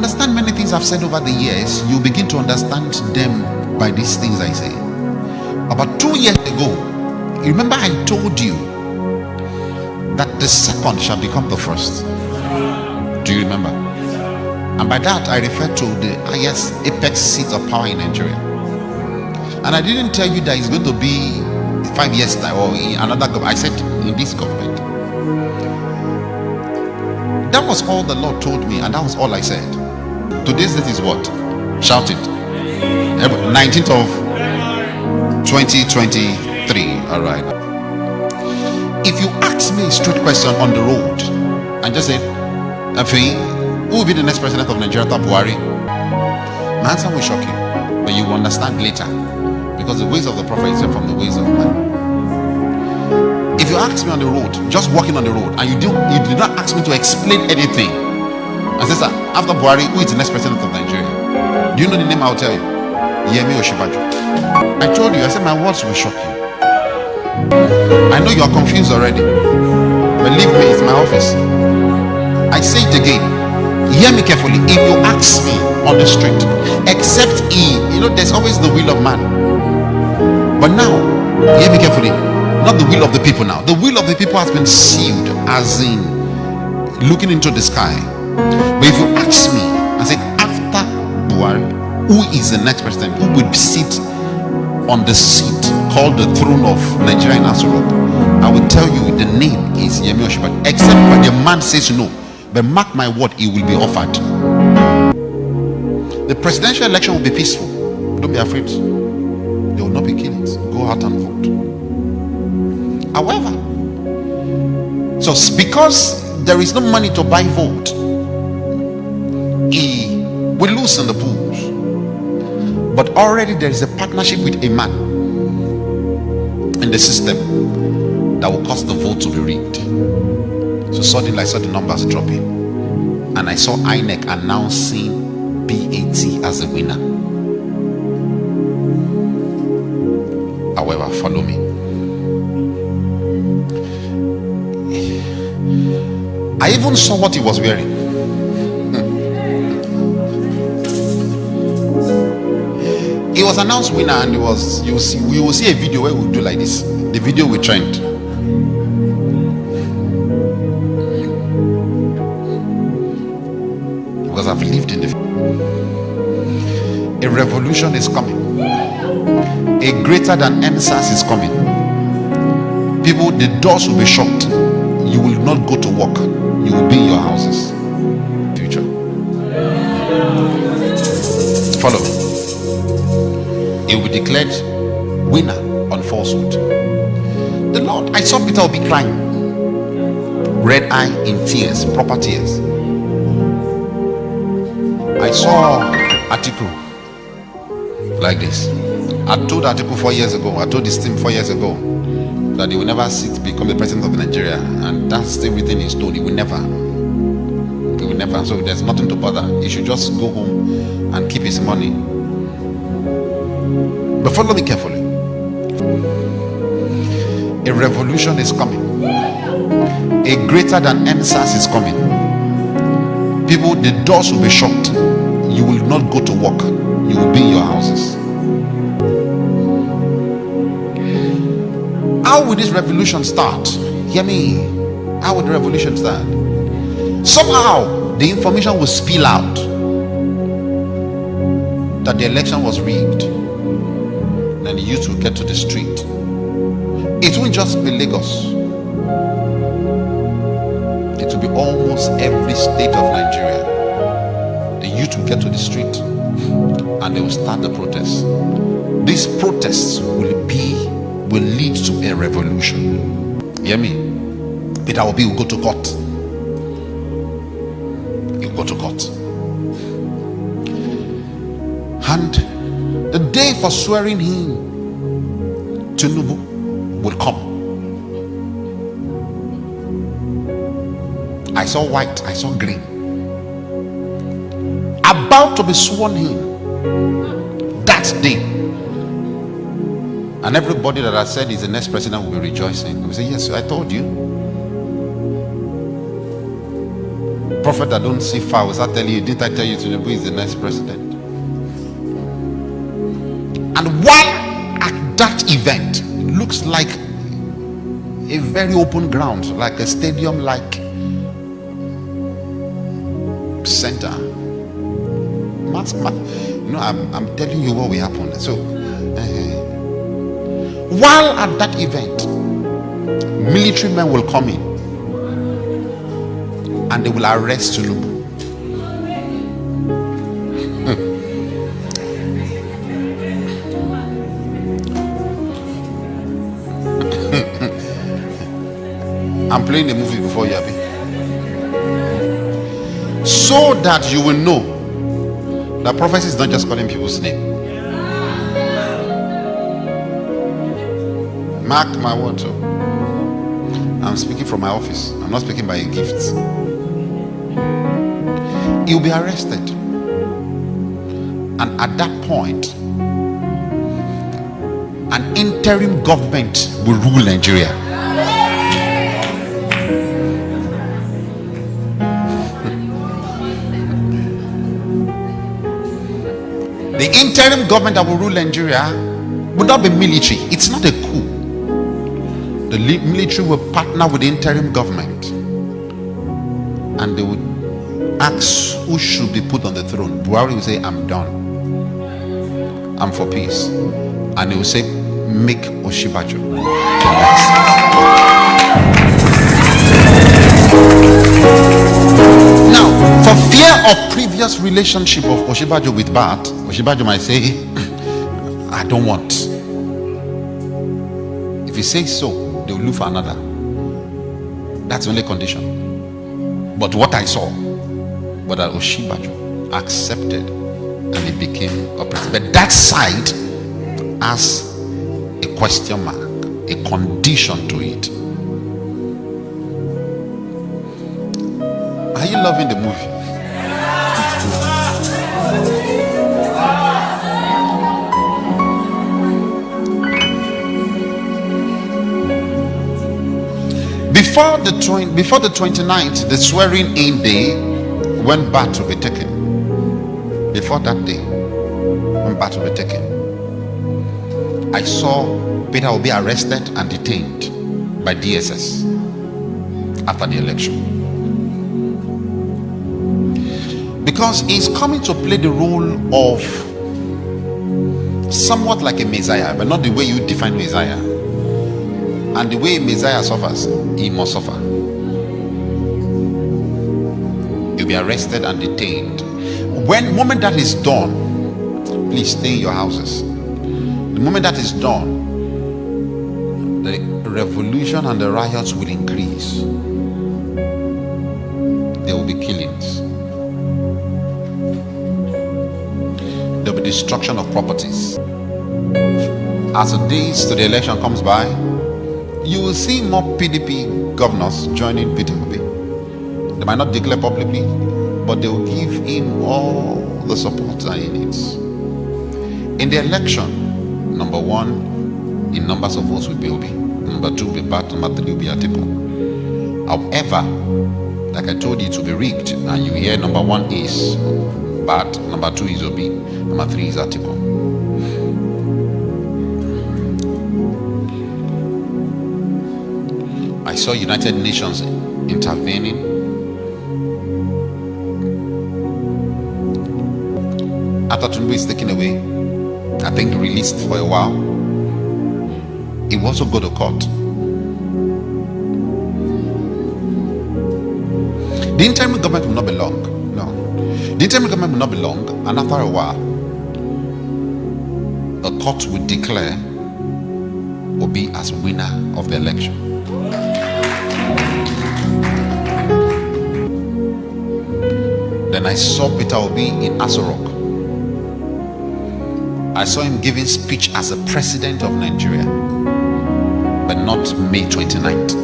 understand many things I've said over the years, you begin to understand them by these things I say. About 2 years ago, remember I told you that the second shall become the first. Do you remember? And by that I refer to the highest apex seat of power in Nigeria. And I didn't tell you that it's going to be 5 years time or in another government. I said in this government. That was all the Lord told me, and that was all I said. Today's date is what? Shout it. 19th of 2023. All right. If you ask me a straight question on the road and just say, Feyi, who will be the next president of Nigeria after Buhari? My answer will shock you, but you will understand later, because the ways of the prophet is different from the ways of man. If you ask me on the road, just walking on the road, and you did not ask me to explain anything, and say, sir, after Buhari, who is the next president of Nigeria? Do you know the name? I'll tell you. Yemi Osinbajo. I told you, I said my words will shock you. I know you are confused already. Believe me, it's my office. I say it again. Hear me carefully. If you ask me on the street, except there's always the will of man. But now, hear me carefully. Not the will of the people now. The will of the people has been sealed, as in looking into the sky. But if you ask me and say, after Buhari, who is the next president? Who will sit on the seat called the throne of Nigeria in Europe? I will tell you the name is Yemi Osinbajo. Except when the man says no. But mark my word, he will be offered. The presidential election will be peaceful. Don't be afraid. There will not be killings. Go out and vote. However, so because there is no money to buy vote, he will lose in the polls. But already there is a partnership with a man in the system that will cause the vote to be rigged. So suddenly I saw the numbers dropping, and I saw INEC announcing BAT as a winner. However, follow me. I even saw what he was wearing. He was announced winner, and we will see a video where we do like this. The video will trend. Because I've lived in the. A revolution is coming. A greater than NSAS is coming. People, the doors will be shut. You will not go to work. You will be in your houses. Future. Follow me. He will be declared winner on falsehood. The Lord, I saw Peter will be crying, red eye in tears, proper tears. I saw article like this. I told article 4 years ago. I told this team 4 years ago that he will never become the president of Nigeria, and that's still within his stone. He will never. He will never. So there's nothing to bother. He should just go home and keep his money. But follow me carefully. A revolution is coming. A greater than NSAS is coming. People, the doors will be shut. You will not go to work. You will be in your houses. How will this revolution start? Hear me. How will the revolution start? Somehow the information will spill out that the election was rigged. And the youth will get to the street. It won't just be Lagos. It will be almost every state of Nigeria. The youth will get to the street and they will start the protests. These protests will lead to a revolution. Hear me? Peter Obi will go to court. He will go to court. And the day for swearing him to Nubu will come. I saw white, I saw green. About to be sworn in that day. And everybody that I said is the next president will be rejoicing. We say, yes, I told you. Prophet that don't see far will start telling you, didn't I tell you Tinubu is the next president? And while at that event, it looks like a very open ground, like a stadium-like center. You know, I'm telling you what will happen. So, while at that event, military men will come in and they will arrest Tinubu. I'm playing the movie before you, Abi. So that you will know that prophecy is not just calling people's name. Mark my words. I'm speaking from my office. I'm not speaking by a gift. He'll be arrested. And at that point, an interim government will rule Nigeria. The interim government that will rule Nigeria would not be military. It's not a coup. The military will partner with the interim government and they would ask who should be put on the throne. Buhari will say, I'm done. I'm for peace. And he will say, make Oshibajo the next. Now, for fear of previous relationship of Oshibajo with Bat, Oshibajo might say, I don't want. If he says so, they will look for another. That's the only condition. But what I saw, but that Oshibajo accepted and he became a president. But that side has a question mark, a condition to it. Are you loving the movie? Before the 29th, the swearing in day, when Bat will be taken. Before that day, when Bat will be taken, I saw Peter will be arrested and detained by DSS after the election. Because he's coming to play the role of somewhat like a Messiah, but not the way you define Messiah. And the way Messiah suffers, he must suffer. You'll be arrested and detained. When moment that is done, please stay in your houses. The moment that is done, the revolution and the riots will increase. There will be killings. There will be destruction of properties. As the days to the election comes by, you will see more PDP governors joining Peter Obi. They might not declare publicly, but they will give him all the support that he needs. In the election, number one, in numbers of votes will be Obi. Number two will be Bat. Number three will be Atiku. However, like I told you, it will be rigged, and you hear number one is Bat, number two is Obi, number three is Atiku. I saw United Nations intervening. After Tinubu is taken away, I think released for a while, he will also go to court. The interim government will not be long. No. The interim government will not be long, and after a while, a court will declare Obi as winner of the election. Then I saw Peter Obi in Aso Rock. I saw him giving speech as a president of Nigeria, but not May 29th.